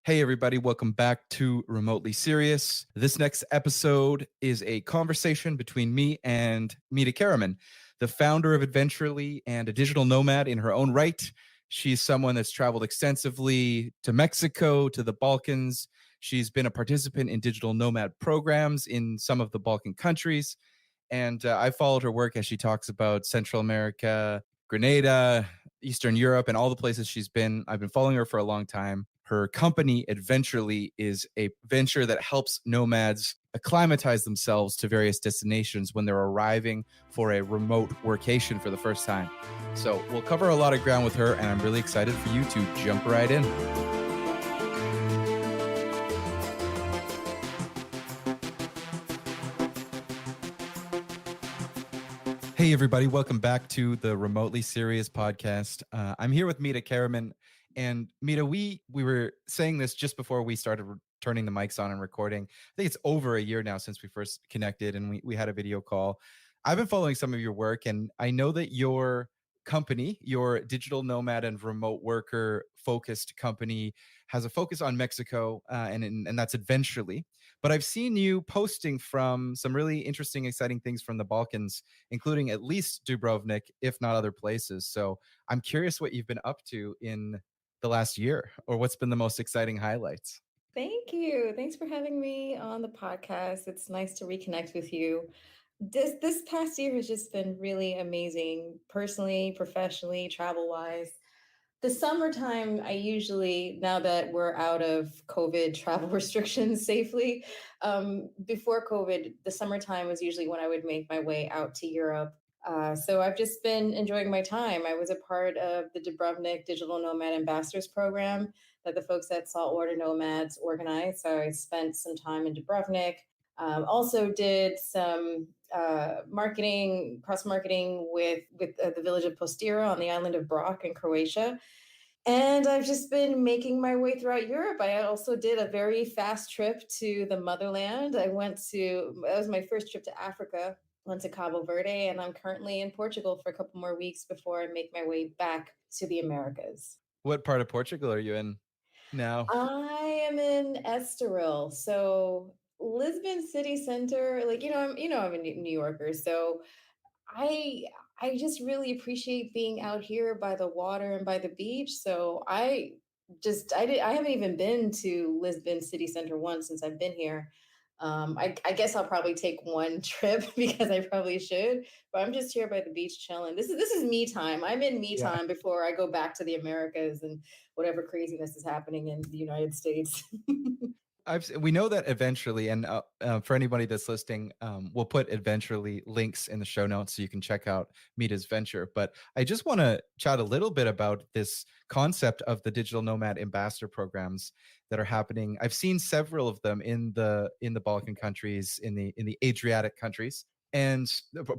Hey, everybody, welcome back to Remotely Serious. This next episode is a conversation between me and Mita Carriman, the founder of Adventurely and a digital nomad in her own right. She's someone that's traveled extensively to Mexico, to the Balkans. She's been a participant in digital nomad programs in some of the Balkan countries. And I followed her work as she talks about Central America, Grenada, Eastern Europe, and all the places she's been. I've been following her for a long time. Her company, Adventurely, is a venture that helps nomads acclimatize themselves to various destinations when they're arriving for a remote workation for the first time. So we'll cover a lot of ground with her, and I'm really excited for you to jump right in. Hey, everybody. Welcome back to the Remotely Serious podcast. I'm here with Mita Carriman. And Mita, we were saying this just before we started turning the mics on and recording. I think it's over a year now since we first connected and we had a video call. I've been following some of your work, and I know that your company, your digital nomad and remote worker focused company, has a focus on Mexico, and that's Adventurely. But I've seen you posting from some really interesting, exciting things from the Balkans, including at least Dubrovnik, if not other places. So I'm curious what you've been up to in the last year, or what's been the most exciting highlights. Thank you. Thanks for having me on the podcast. It's nice to reconnect with you. This past year has just been really amazing, personally, professionally, travel wise. The summertime, I usually, now that we're out of COVID travel restrictions safely, before COVID, the summertime was usually when I would make my way out to Europe. So I've just been enjoying my time. I was a part of the Dubrovnik Digital Nomad Ambassadors Program that the folks at Saltwater Nomads organized. So I spent some time in Dubrovnik. Also did some marketing, cross marketing with the village of Postira on the island of Brac in Croatia. And I've just been making my way throughout Europe. I also did a very fast trip to the motherland. That was my first trip to Africa. Went to Cabo Verde, and I'm currently in Portugal for a couple more weeks before I make my way back to the Americas. What part of Portugal are you in now? I am in Estoril, so Lisbon city center. I'm a New Yorker, so I I just really appreciate being out here by the water and by the beach. So I haven't even been to Lisbon city center once since I've been here. I guess I'll probably take one trip because I probably should, but I'm just here by the beach chilling. This is me time. I'm in me Yeah. time before I go back to the Americas and whatever craziness is happening in the United States. We know that Eventually, and for anybody that's listening, we'll put Eventually links in the show notes so you can check out Mita's venture. But I just want to chat a little bit about this concept of the digital nomad ambassador programs that are happening. I've seen several of them in the Balkan countries, in the Adriatic countries, and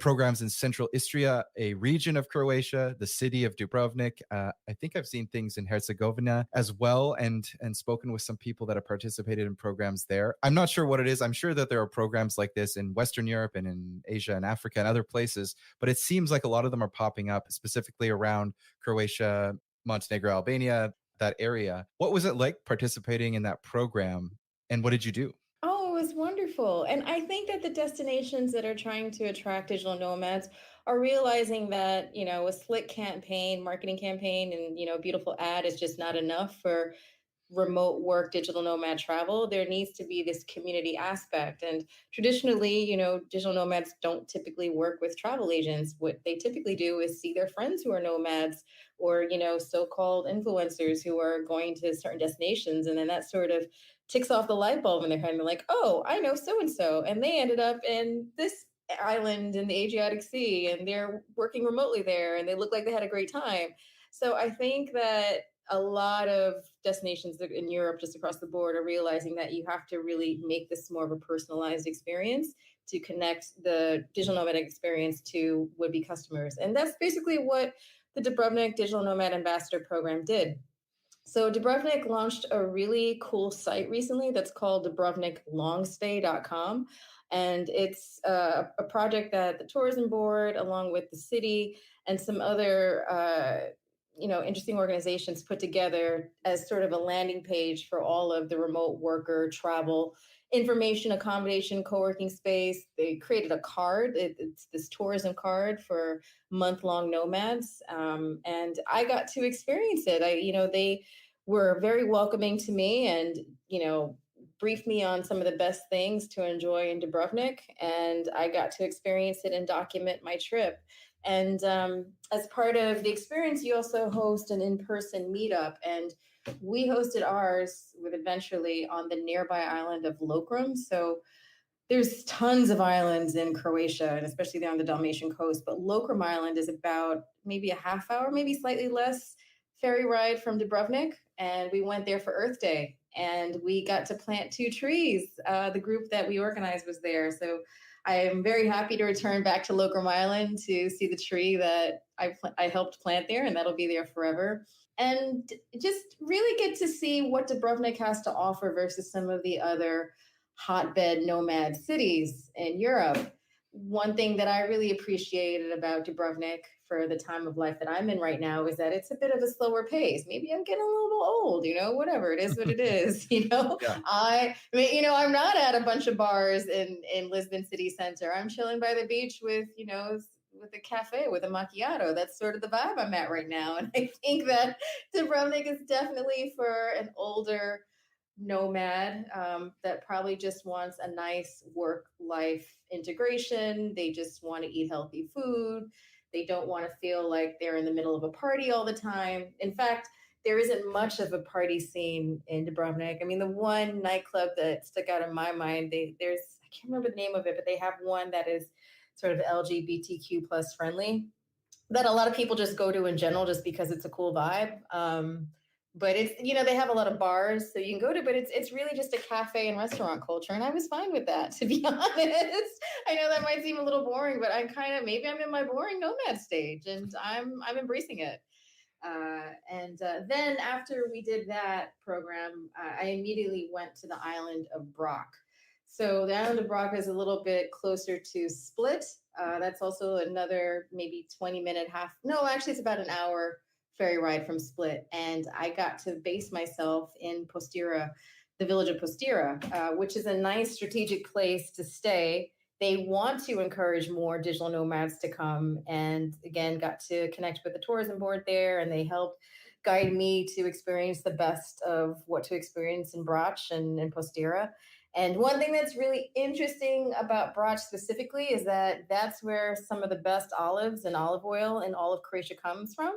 programs in Central Istria, a region of Croatia, the city of Dubrovnik. I think I've seen things in Herzegovina as well, and spoken with some people that have participated in programs there. I'm not sure what it is. I'm sure that there are programs like this in Western Europe and in Asia and Africa and other places, but it seems like a lot of them are popping up specifically around Croatia, Montenegro, Albania, that area. What was it like participating in that program, and what did you do? Oh, it was wonderful. And I think that the destinations that are trying to attract digital nomads are realizing that, a slick campaign, marketing campaign, and, beautiful ad is just not enough for remote work, digital nomad travel. There needs to be this community aspect. And traditionally, digital nomads don't typically work with travel agents. What they typically do is see their friends who are nomads or, so-called influencers who are going to certain destinations. And then that sort of ticks off the light bulb in their head. And they're like, oh, I know so and so. And they ended up in this island in the Adriatic Sea and they're working remotely there and they look like they had a great time. So I think that a lot of destinations in Europe, just across the board, are realizing that you have to really make this more of a personalized experience to connect the digital nomad experience to would-be customers. And that's basically what the Dubrovnik Digital Nomad Ambassador Program did. So Dubrovnik launched a really cool site recently that's called DubrovnikLongstay.com. And it's a project that the tourism board, along with the city and some other interesting organizations put together as sort of a landing page for all of the remote worker travel information, accommodation, co-working space. They created a card. It's this tourism card for month-long nomads, and I got to experience it. They were very welcoming to me, and briefed me on some of the best things to enjoy in Dubrovnik, and I got to experience it and document my trip. And as part of the experience, you also host an in-person meetup, and we hosted ours with Eventually on the nearby island of Lokrum. So there's tons of islands in Croatia, and especially there on the Dalmatian coast. But Lokrum Island is about maybe a half hour, maybe slightly less, ferry ride from Dubrovnik. And we went there for Earth Day, and we got to plant 2 trees. The group that we organized was there. So I am very happy to return back to Lokrum Island to see the tree that I helped plant there, and that'll be there forever. And just really get to see what Dubrovnik has to offer versus some of the other hotbed nomad cities in Europe. One thing that I really appreciated about Dubrovnik for the time of life that I'm in right now is that it's a bit of a slower pace. Maybe I'm getting a little old, whatever. It is what it is. Yeah. I mean, I'm not at a bunch of bars in Lisbon city center. I'm chilling by the beach with a cafe with a macchiato. That's sort of the vibe I'm at right now. And I think that Dubrovnik is definitely for an older nomad that probably just wants a nice work life integration. They just want to eat healthy food. They don't want to feel like they're in the middle of a party all the time. In fact, there isn't much of a party scene in Dubrovnik. I mean, the one nightclub that stuck out in my mind, I can't remember the name of it, but they have one that is sort of LGBTQ plus friendly that a lot of people just go to in general just because it's a cool vibe. But it's they have a lot of bars so you can go to, but it's really just a cafe and restaurant culture, and I was fine with that, to be honest. I know that might seem a little boring, but maybe I'm in my boring nomad stage, and I'm embracing it. And then after we did that program, I immediately went to the island of Brock. So the island of Brock is a little bit closer to Split. That's also another maybe 20-minute half. No, actually, it's about an hour ferry ride from Split. And I got to base myself in Postira, the village of Postira, which is a nice strategic place to stay. They want to encourage more digital nomads to come, and again got to connect with the tourism board there, and they helped guide me to experience the best of what to experience in Brach and in Postira. And one thing that's really interesting about Brach specifically is that that's where some of the best olives and olive oil in all of Croatia comes from.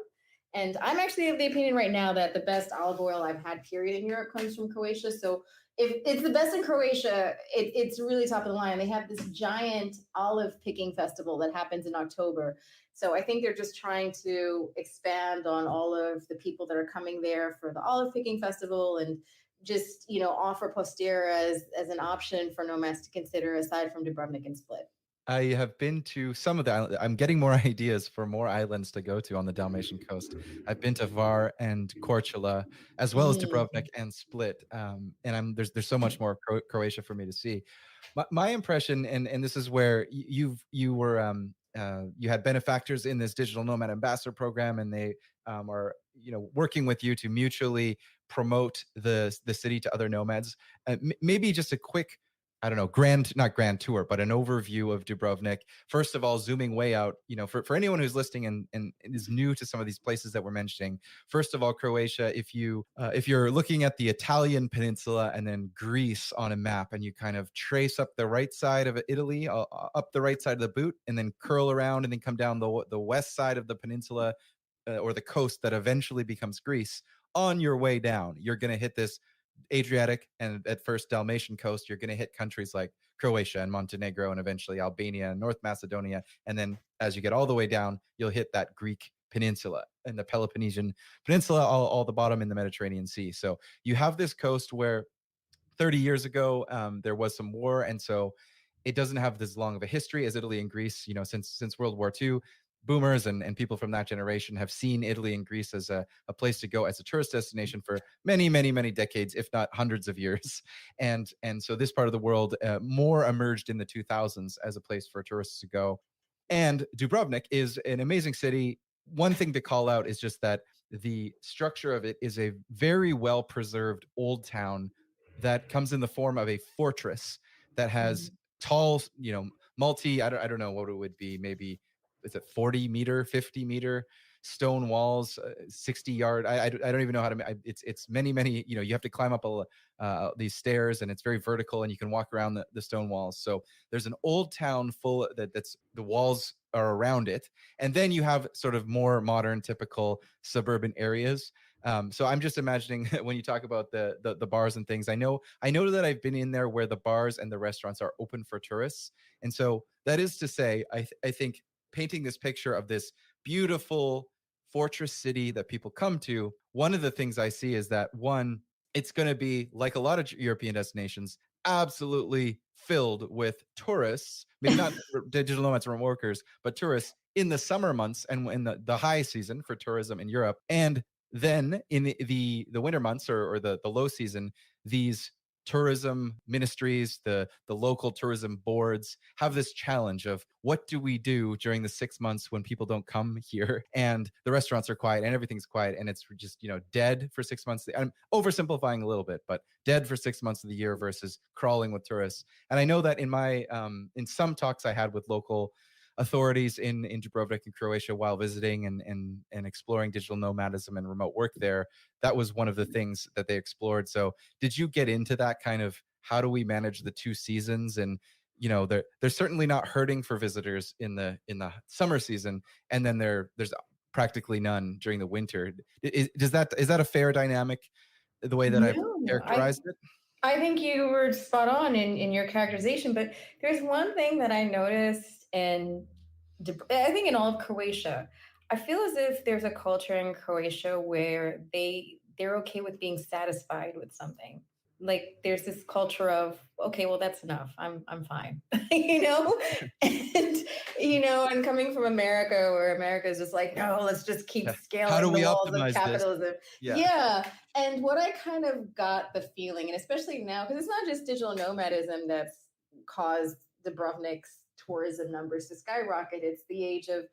And I'm actually of the opinion right now that the best olive oil I've had, period, in Europe comes from Croatia. So if it's the best in Croatia, it's really top of the line. They have this giant olive picking festival that happens in October. So I think they're just trying to expand on all of the people that are coming there for the olive picking festival, and just offer Postira as an option for nomads to consider aside from Dubrovnik and Split. I have been to some of the island. I'm getting more ideas for more islands to go to on the Dalmatian coast. I've been to Var and Korčula, as well as Mm. Dubrovnik and Split. And there's so much more Croatia for me to see. My impression, and this is where you had benefactors in this digital nomad ambassador program, and they are working with you to mutually promote the city to other nomads. Maybe just a quick, I don't know, not grand tour, but an overview of Dubrovnik. First of all, zooming way out, for anyone who's listening and is new to some of these places that we're mentioning. First of all, Croatia, if you're looking at the Italian peninsula and then Greece on a map, and you kind of trace up the right side of Italy, up the right side of the boot, and then curl around and then come down the west side of the peninsula, or the coast that eventually becomes Greece. On your way down, you're going to hit this Adriatic and at first Dalmatian coast. You're going to hit countries like Croatia and Montenegro, and eventually Albania and North Macedonia. And then as you get all the way down, you'll hit that Greek peninsula and the Peloponnesian Peninsula, all the bottom in the Mediterranean Sea. So you have this coast where 30 years ago there was some war, and so it doesn't have as long of a history as Italy and Greece. Since World War II, boomers and people from that generation have seen Italy and Greece as a place to go as a tourist destination for many, many, many decades, if not hundreds of years. And so this part of the world more emerged in the 2000s as a place for tourists to go. And Dubrovnik is an amazing city. One thing to call out is just that the structure of it is a very well preserved old town that comes in the form of a fortress that has Mhm. tall, multi, I don't know what it would be, maybe is it 40-meter, 50-meter stone walls, 60-yard. I don't even know how to. It's many many. You have to climb up these stairs, and it's very vertical, and you can walk around the stone walls. So there's an old town full that's the walls are around it, and then you have sort of more modern, typical suburban areas. So I'm just imagining when you talk about the bars and things. I know that I've been in there where the bars and the restaurants are open for tourists, and so that is to say, I think painting this picture of this beautiful fortress city that people come to, one of the things I see is that one, it's going to be like a lot of European destinations, absolutely filled with tourists, maybe not digital nomads or remote workers, but tourists in the summer months and in the high season for tourism in Europe. And then in the winter months, or the low season, these tourism ministries, the local tourism boards have this challenge of what do we do during the 6 months when people don't come here and the restaurants are quiet and everything's quiet and it's just dead for 6 months. I'm oversimplifying a little bit, but dead for 6 months of the year versus crawling with tourists. And I know that in some talks I had with local authorities in Dubrovnik in Croatia while visiting and exploring digital nomadism and remote work there, that was one of the things that they explored. So did you get into that kind of how do we manage the two seasons? And they're certainly not hurting for visitors in the summer season, and then there's practically none during the winter. Is that a fair dynamic, the way that I've No, characterized it? I think you were spot on in your characterization, but there's one thing that I noticed I think in all of Croatia. I feel as if there's a culture in Croatia where they're okay with being satisfied with something. Like there's this culture of, okay, well that's enough. I'm fine. you know? And and coming from America where America is just like, no, let's just keep Yeah. How do scaling the we walls of optimize this? capitalism. Yeah. Yeah. And what I kind of got the feeling, and especially now, because it's not just digital nomadism that's caused Dubrovnik's tourism numbers to skyrocket. It's the age of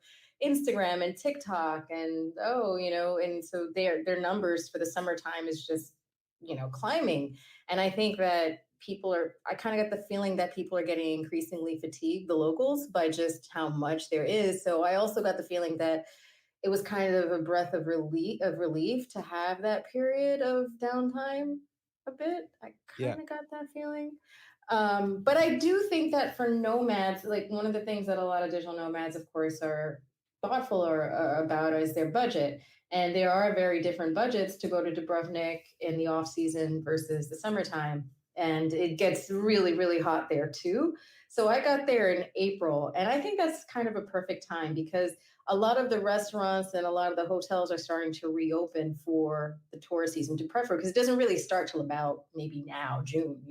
Instagram and TikTok, and and so their numbers for the summertime is just climbing. And I think that I kind of get the feeling that people are getting increasingly fatigued, the locals, by just how much there is. So I also got the feeling that it was kind of a breath of relief to have that period of downtime a bit. I Yeah. kind of got that feeling. But I do think that for nomads, like one of the things that a lot of digital nomads, of course, are thoughtful about is their budget. And there are very different budgets to go to Dubrovnik in the off season versus the summertime. And it gets really, really hot there too. So I got there in April, and I think that's kind of a perfect time because a lot of the restaurants and a lot of the hotels are starting to reopen for the tourist season to prep for because it doesn't really start till about maybe now, June.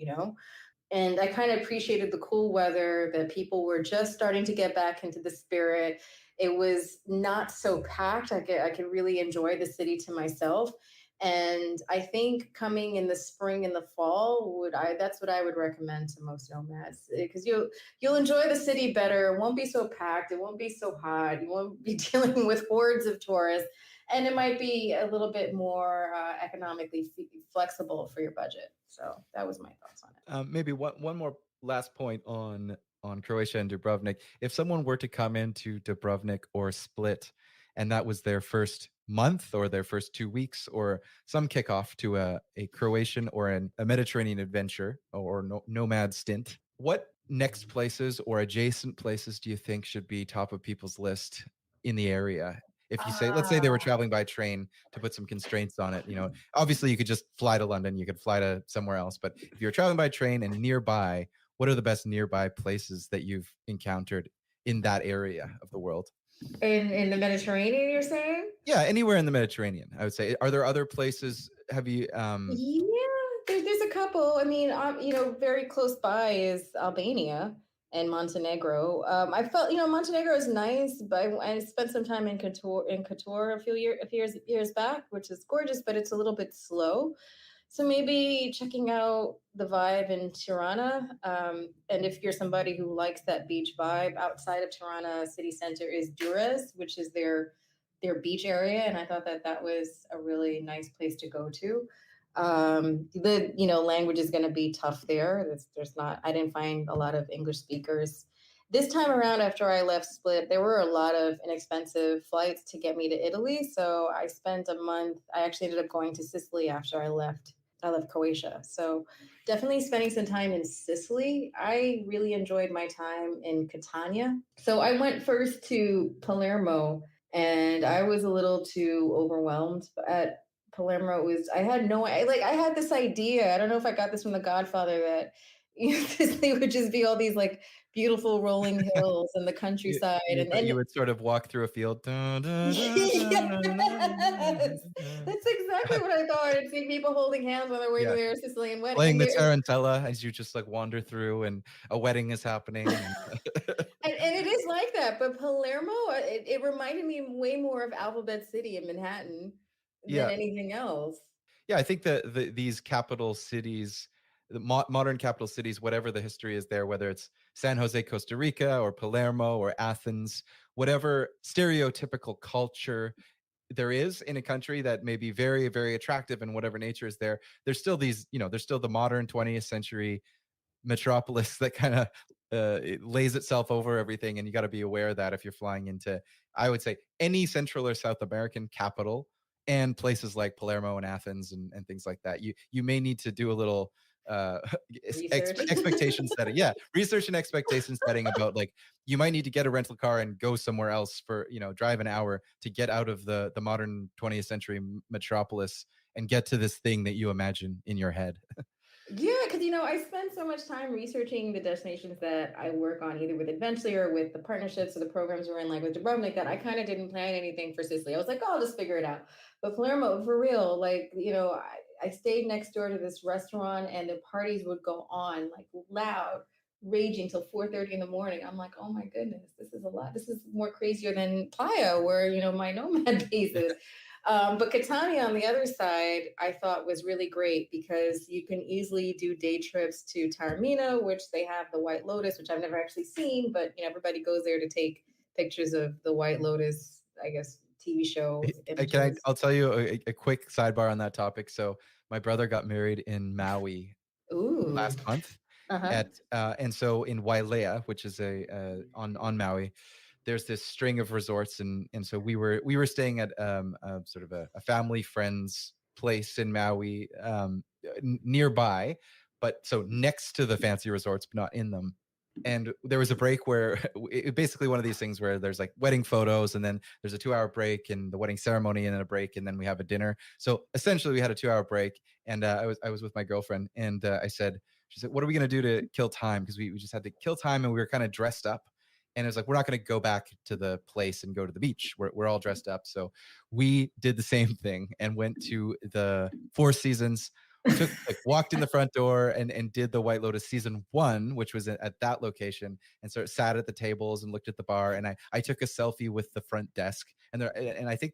And I kind of appreciated the cool weather that people were just starting to get back into the spirit. It was not so packed. I could really enjoy the city to myself. And I think coming in the spring and the fall that's what I would recommend to most nomads because you'll enjoy the city better. It won't be so packed. It won't be so hot. You won't be dealing with hordes of tourists, and it might be a little bit more economically flexible for your budget. So that was my thoughts on it. Maybe one more last point on Croatia and Dubrovnik. If someone were to come into Dubrovnik or Split, and that was their first month or their first 2 weeks or some kickoff to a Croatian or a Mediterranean adventure or nomad stint, what next places or adjacent places do you think should be top of people's list in the area? If you say, let's say they were Ah, traveling by train, to put some constraints on it, obviously you could just fly to London, you could fly to somewhere else, but if you're traveling by train and nearby, what are the best nearby places that you've encountered in that area of the world? in the Mediterranean, you're saying? Yeah, anywhere in the Mediterranean, I would say. Are there other places? Have you Yeah, there's a couple. I mean, very close by is Albania and Montenegro. I felt, Montenegro is nice, but I spent some time in Kotor a few years back, which is gorgeous, but it's a little bit slow. So maybe checking out the vibe in Tirana. And if you're somebody who likes that beach vibe, outside of Tirana city center is Durrës, which is their their beach area, and I thought that that was a really nice place to go to. The language is going to be tough there. There's not. I didn't find a lot of English speakers this time around. After I left Split, there were a lot of inexpensive flights to get me to Italy, so I spent a month. I actually ended up going to Sicily after I left. I left Croatia, so definitely spending some time in Sicily. I really enjoyed my time in Catania. So I went first to Palermo, and I was a little too overwhelmed at Palermo. It was I had no I had this idea. I don't know if I got this from The Godfather that Sicily would just be all these like beautiful rolling hills and the You countryside, you thought and you would sort of walk through a field. Dun, dun, dun, dun, yes, dun, dun, dun, that's exactly what I thought. I'd see people holding hands on their way to yeah, their Sicilian wedding, playing and the there tarantella as you just, like, wander through and a wedding is happening and and it is like that. But Palermo, it reminded me way more of Alphabet City in Manhattan than Yeah. anything else. Yeah, I think that these capital cities, the modern capital cities, whatever the history is there, whether it's San Jose, Costa Rica, or Palermo, or Athens, whatever stereotypical culture there is in a country that may be very, very attractive and whatever nature is there, there's still these, there's still the modern 20th century metropolis that kind of it lays itself over everything, and you got to be aware of that if you're flying into, I would say, any Central or South American capital and places like Palermo and Athens and things like that. You may need to do a little uh Research. expectation setting, yeah, research and expectation setting about, like, you might need to get a rental car and go somewhere else for, drive an hour to get out of the modern 20th century metropolis and get to this thing that you imagine in your head. Yeah, because I spend so much time researching the destinations that I work on, either with Adventually or with the partnerships or the programs we're in, like with Dubrovnik, that I kind of didn't plan anything for Sicily. I was like, oh, I'll just figure it out. But Palermo, for real, like, I stayed next door to this restaurant and the parties would go on like loud, raging till 4:30 in the morning. I'm like, oh my goodness, this is a lot. This is more crazier than Playa, where, my Nomad base is. But Catania on the other side, I thought was really great because you can easily do day trips to Taormina, which they have the White Lotus, which I've never actually seen, but everybody goes there to take pictures of the White Lotus, I guess, TV show images. I'll tell you a quick sidebar on that topic. So my brother got married in Maui Ooh. last month Uh-huh. at and so in Wailea, which is a on Maui, there's this string of resorts, and so we were staying at a sort of a family friend's place in Maui, nearby, but so next to the fancy resorts, but not in them. And there was a break where basically one of these things where there's like wedding photos, and then there's a 2 hour break and the wedding ceremony, and then a break, and then we have a dinner. So essentially we had a 2 hour break, and I was with my girlfriend, and I said, she said, what are we going to do to kill time? Because we just had to kill time, and we were kind of dressed up. And it was like, we're not going to go back to the place and go to the beach. We're all dressed up. So we did the same thing and went to the Four Seasons, walked in the front door and did the White Lotus season 1, which was at that location, and sort of sat at the tables and looked at the bar, and I took a selfie with the front desk, and I think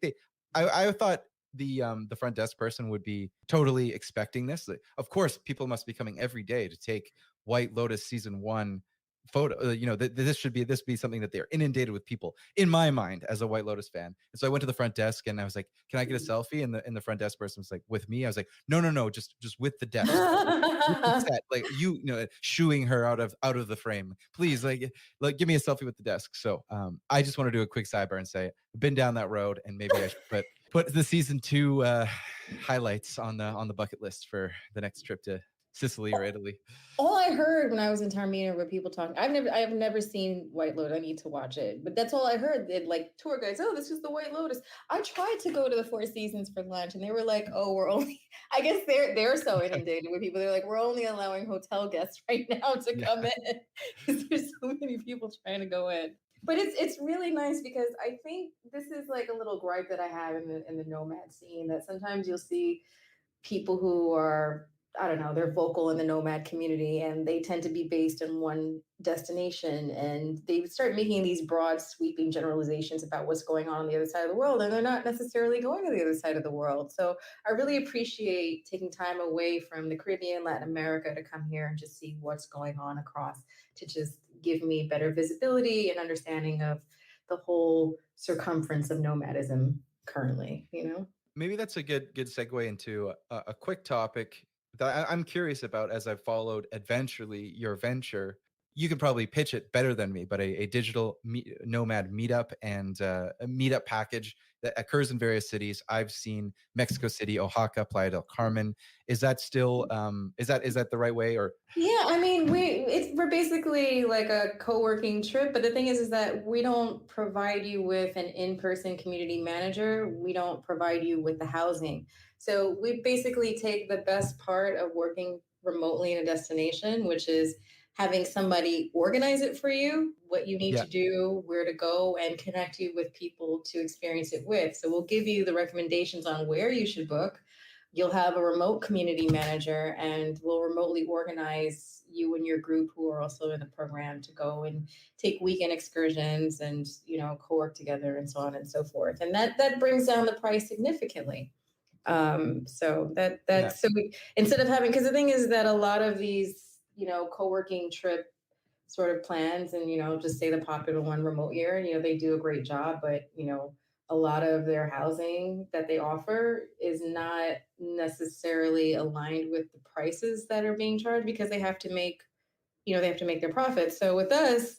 I thought the front desk person would be totally expecting this. Like, of course, people must be coming every day to take White Lotus season 1 photo. This be something that they're inundated with people, in my mind, as a White Lotus fan. And so I went to the front desk and I was like, can I get a selfie? And the front desk person was like, with me? I was like, no, just with the desk, with the set, like, shooing her out of the frame, please, like give me a selfie with the desk. So I just want to do a quick sidebar and say I've been down that road, and maybe I should put the season 2 highlights on the bucket list for the next trip to Sicily or Italy. All I heard when I was in Taormina were people talking. I have never seen White Lotus. I need to watch it, but that's all I heard. They like tour guides. Oh, this is the White Lotus. I tried to go to the Four Seasons for lunch, and they were like, "Oh, we're only." I guess they're so inundated with people. They're like, "We're only allowing hotel guests right now to Yeah. come in because there's so many people trying to go in." But it's really nice because I think this is like a little gripe that I have in the nomad scene, that sometimes you'll see people who are, I don't know, they're vocal in the nomad community and they tend to be based in one destination, and they start making these broad sweeping generalizations about what's going on the other side of the world, and they're not necessarily going to the other side of the world. So I really appreciate taking time away from the Caribbean, Latin America, to come here and just see what's going on across, to just give me better visibility and understanding of the whole circumference of nomadism currently, you know? Maybe that's a good segue into a quick topic that I'm curious about as I've followed eventually your venture. You can probably pitch it better than me, but a digital nomad meetup and a meetup package that occurs in various cities. I've seen Mexico City, Oaxaca, Playa del Carmen. Is that still is that the right way? Or Yeah, I mean, we're basically like a co-working trip, but the thing is that we don't provide you with an in-person community manager. We don't provide you with the housing. So we basically take the best part of working remotely in a destination, which is having somebody organize it for you, what you need yeah, to do, where to go, and connect you with people to experience it with. So we'll give you the recommendations on where you should book. You'll have a remote community manager, and we'll remotely organize you and your group who are also in the program to go and take weekend excursions and, co-work together and so on and so forth. And that brings down the price significantly. So yeah, instead of having, because the thing is that a lot of these, co-working trip sort of plans, and just say the popular one, remote year, they do a great job, but a lot of their housing that they offer is not necessarily aligned with the prices that are being charged, because they have to make their profits. So with us,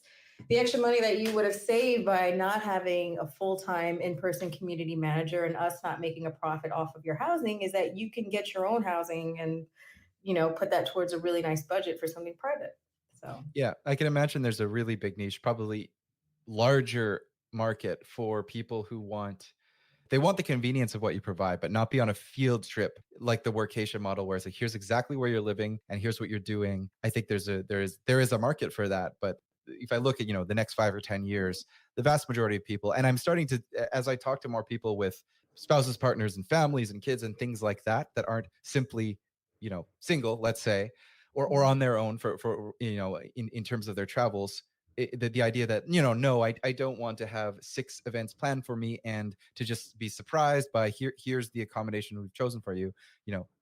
the extra money that you would have saved by not having a full-time in-person community manager and us not making a profit off of your housing is that you can get your own housing and put that towards a really nice budget for something private. So yeah. I can imagine there's a really big niche, probably larger market for people who want they want the convenience of what you provide, but not be on a field trip like the workation model, where it's like, here's exactly where you're living and here's what you're doing. I think there is a market for that. But if I look at, the next 5 or 10 years, the vast majority of people, and I'm starting to, as I talk to more people with spouses, partners, and families and kids and things like that, that aren't simply, single, let's say, or on their own for in terms of their travels, the idea that no, I don't want to have 6 events planned for me and to just be surprised by here's the accommodation we've chosen for you.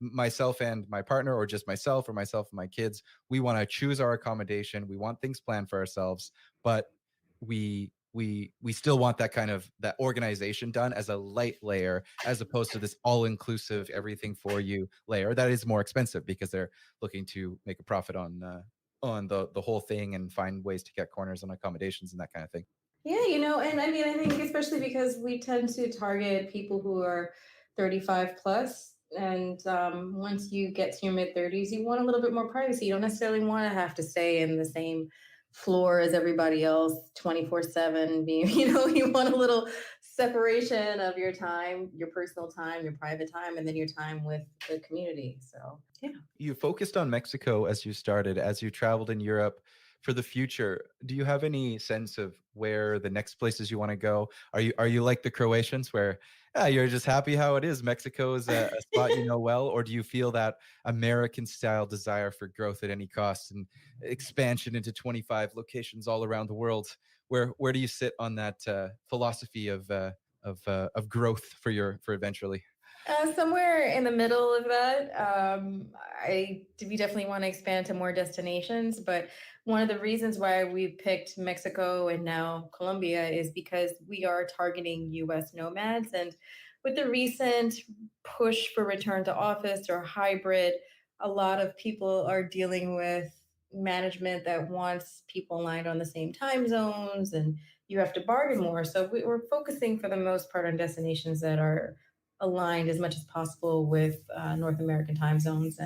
Myself and my partner, or just myself, or myself and my kids, we want to choose our accommodation, we want things planned for ourselves, but we still want that kind of that organization done as a light layer, as opposed to this all inclusive everything for you layer that is more expensive because they're looking to make a profit on the whole thing and find ways to get corners on accommodations and that kind of thing. yeah, and I mean, I think especially because we tend to target people who are 35 plus. And once you get to your mid 30s, you want a little bit more privacy. You don't necessarily want to have to stay in the same floor as everybody else 24/7. Being, you want a little separation of your time, your personal time, your private time, and then your time with the community. So, yeah. You focused on Mexico as you started, as you traveled in Europe. For the future, do you have any sense of where the next places you want to go? Are you like the Croatians, where you're just happy how it is? Mexico is a spot you know well, or do you feel that American style desire for growth at any cost and expansion into 25 locations all around the world? Where do you sit on that philosophy of growth for eventually? Somewhere in the middle of that. We definitely want to expand to more destinations, but one of the reasons why we picked Mexico and now Colombia is because we are targeting U.S. nomads, and with the recent push for return to office or hybrid, a lot of people are dealing with management that wants people aligned on the same time zones, and you have to bargain more. So we're focusing for the most part on destinations that are aligned as much as possible with North American time zones.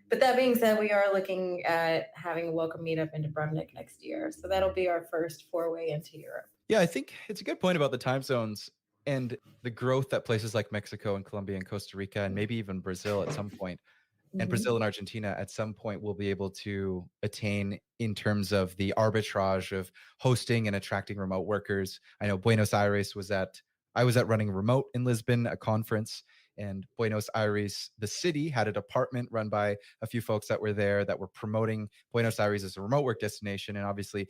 But that being said, we are looking at having a welcome meetup in Dubrovnik next year. So that'll be our first foray into Europe. Yeah, I think it's a good point about the time zones and the growth that places like Mexico and Colombia and Costa Rica and maybe even Brazil at some point, and Mhm. Brazil and Argentina at some point will be able to attain in terms of the arbitrage of hosting and attracting remote workers. I know I was at running remote in Lisbon, a conference, and Buenos Aires, the city, had a department run by a few folks that were there that were promoting Buenos Aires as a remote work destination. And obviously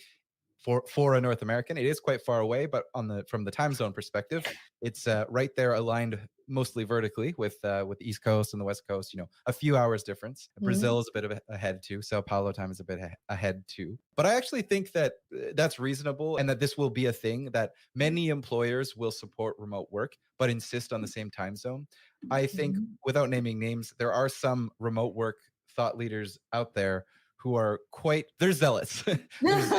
for a North American. It is quite far away, but on the from the time zone perspective, it's right there aligned mostly vertically with the East Coast and the West Coast. You know, a few hours difference. Brazil Mhm. is a bit of ahead too. Sao Paulo time is a bit ahead too. But I actually think that that's reasonable, and that this will be a thing that many employers will support remote work, but insist on the same time zone. I think, Mhm. without naming names, there are some remote work thought leaders out there who are quite they're zealots. there's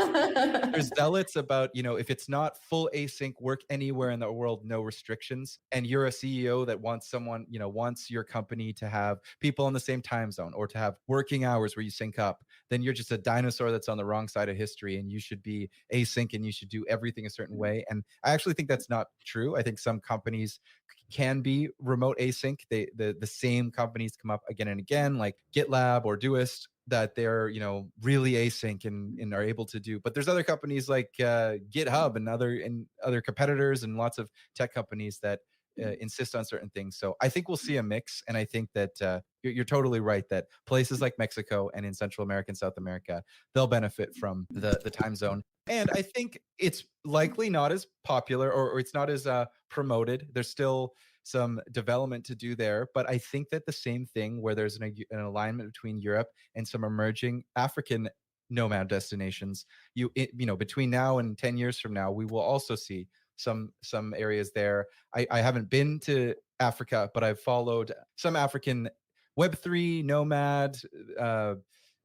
there's zealots about, if it's not full async work anywhere in the world, no restrictions, and you're a CEO that wants someone, wants your company to have people in the same time zone or to have working hours where you sync up, then you're just a dinosaur that's on the wrong side of history, and you should be async and you should do everything a certain way. And I actually think that's not true. I think some companies can be remote async. The same companies come up again and again, like GitLab or Doist, that they're really async and are able to do. But there's other companies like GitHub and other competitors and lots of tech companies that insist on certain things. So I think we'll see a mix, and I think that you're totally right that places like Mexico and in Central America and South America, they'll benefit from the time zone. And I think it's likely not as popular, or it's not as promoted. There's still some development to do there, but I think that the same thing where there's an alignment between Europe and some emerging African nomad destinations, between now and 10 years from now, we will also see some areas there. I haven't been to Africa, but I've followed some African Web3 nomad, uh,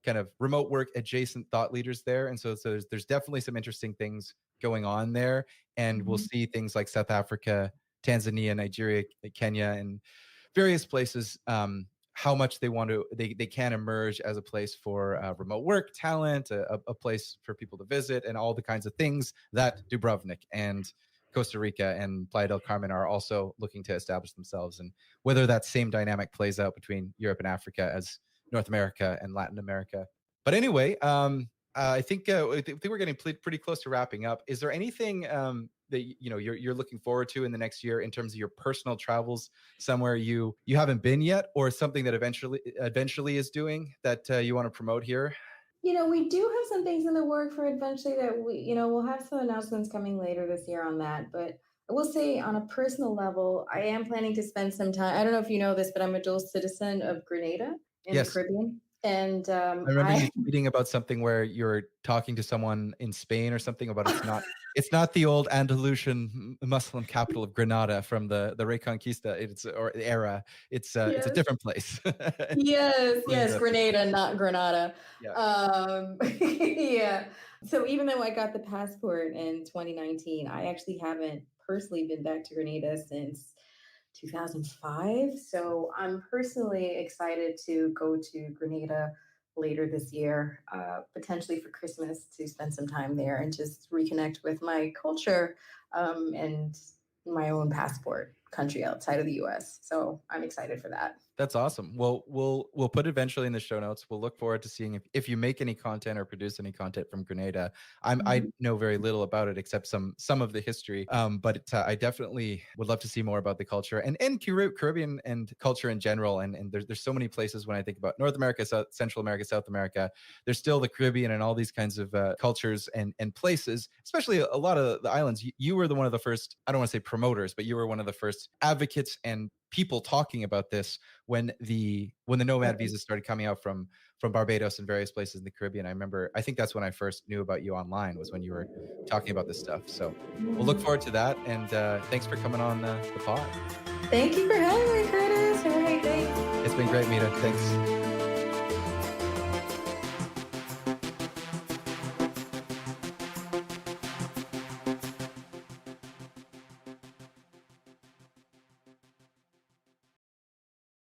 kind of remote work adjacent thought leaders there, and so there's definitely some interesting things going on there. And we'll Mhm. see things like South Africa, Tanzania, Nigeria, Kenya, and various places, how much they can emerge as a place for remote work talent, a place for people to visit, and all the kinds of things that Dubrovnik and Costa Rica and Playa del Carmen are also looking to establish themselves. And whether that same dynamic plays out between Europe and Africa as North America and Latin America. But anyway, I think we're getting pretty close to wrapping up. Is there anything that you're looking forward to in the next year in terms of your personal travels, somewhere you haven't been yet, or something that eventually is doing that you want to promote here? We do have some things in the work for eventually that we'll have some announcements coming later this year on that. But I will say, on a personal level, I am planning to spend some time. I don't know if you know this, but I'm a dual citizen of Grenada in the Yes. Caribbean. And I remember you I, tweeting about something where you're talking to someone in Spain or something about it's not the old Andalusian Muslim capital of Granada from the Reconquista, or era. It's a yes, different place. yes, Explain yes, to people. Grenada, not Granada. Yeah. Yeah. So even though I got the passport in 2019, I actually haven't personally been back to Grenada since 2005. So I'm personally excited to go to Grenada later this year, potentially for Christmas, to spend some time there and just reconnect with my culture, and my own passport country outside of the US. So I'm excited for that. That's awesome. Well, we'll put it eventually in the show notes. We'll look forward to seeing if you make any content or produce any content from Grenada. I Mhm. know very little about it except some of the history. But I definitely would love to see more about the culture and Caribbean and culture in general. And there's so many places when I think about North America, Central America, South America. There's still the Caribbean and all these kinds of cultures and places, especially a lot of the islands. You were one of the first. I don't want to say promoters, but you were one of the first advocates and people talking about this when the nomad Right. visas started coming out from Barbados and various places in the Caribbean. I think that's when I first knew about you online, was when you were talking about this stuff. So we'll look Mm. forward to that. And thanks for coming on the pod. Thank you for having me, Curtis. Have a great day. It's been great, Mita. Thanks.